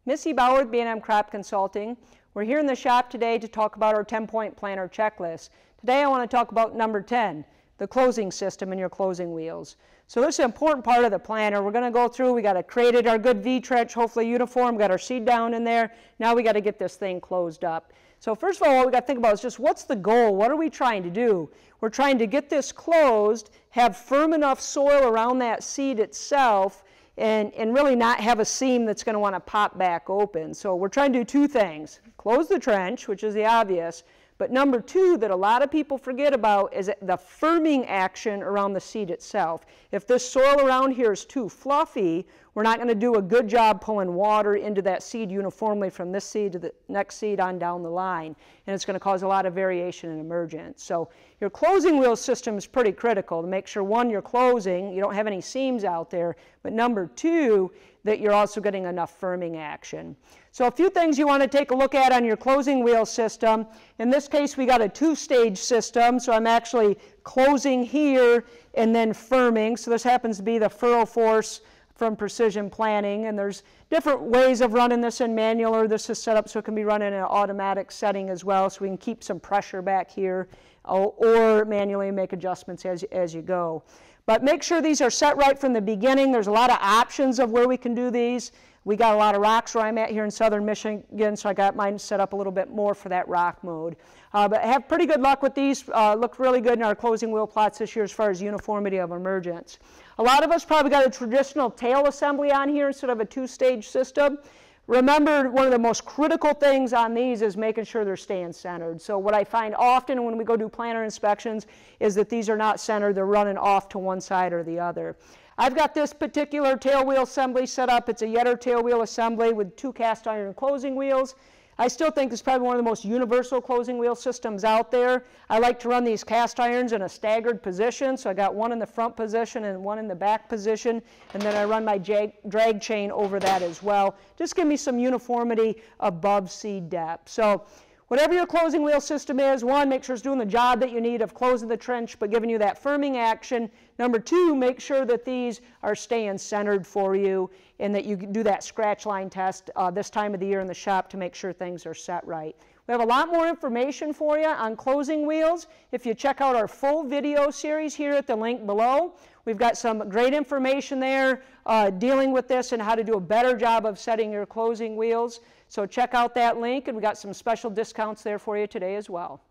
Missy Bauer with B&M Crop Consulting. We're here in the shop today to talk about our 10-point planner checklist. Today I want to talk about number 10, the closing system in your closing wheels. So this is an important part of the planner. We're going to go through, we got to create our good V-trench, hopefully uniform, got our seed down in there. Now we got to get this thing closed up. So first of all, what we got to think about is just what's the goal? What are we trying to do? We're trying to get this closed, have firm enough soil around that seed itself, and really not have a seam that's going to want to pop back open. So we're trying to do two things. Close the trench, which is the obvious, but number two that a lot of people forget about is the firming action around the seed itself. If this soil around here is too fluffy, we're not going to do a good job pulling water into that seed uniformly from this seed to the next seed on down the line, and it's going to cause a lot of variation and emergence. So your closing wheel system is pretty critical to make sure, one, you're closing, you don't have any seams out there, but number two, that you're also getting enough firming action. So a few things you want to take a look at on your closing wheel system. In this case, we got a two-stage system, so I'm actually closing here and then firming. So this happens to be the furrow force from Precision Planting, and there's different ways of running this in manual, or this is set up so it can be run in an automatic setting as well, so we can keep some pressure back here, or manually make adjustments as you go. But make sure these are set right from the beginning. There's a lot of options of where we can do these. We got a lot of rocks where I'm at here in southern Michigan, so I got mine set up a little bit more for that rock mode. But I have pretty good luck with these. Look really good in our closing wheel plots this year as far as uniformity of emergence. A lot of us probably got a traditional tail assembly on here instead of a two-stage system. Remember, one of the most critical things on these is making sure they're staying centered. So what I find often when we go do planter inspections is that these are not centered, they're running off to one side or the other. I've got this particular tail wheel assembly set up. It's a Yetter tail wheel assembly with two cast iron closing wheels. I still think it's probably one of the most universal closing wheel systems out there. I like to run these cast irons in a staggered position, so I got one in the front position and one in the back position, and then I run my drag chain over that as well. Just give me some uniformity above seed depth. So whatever your closing wheel system is, one, make sure it's doing the job that you need of closing the trench but giving you that firming action. Number two, make sure that these are staying centered for you and that you do that scratch line test this time of the year in the shop to make sure things are set right. We have a lot more information for you on closing wheels. If you check out our full video series here at the link below, we've got some great information there dealing with this and how to do a better job of setting your closing wheels. So check out that link, and we got some special discounts there for you today as well.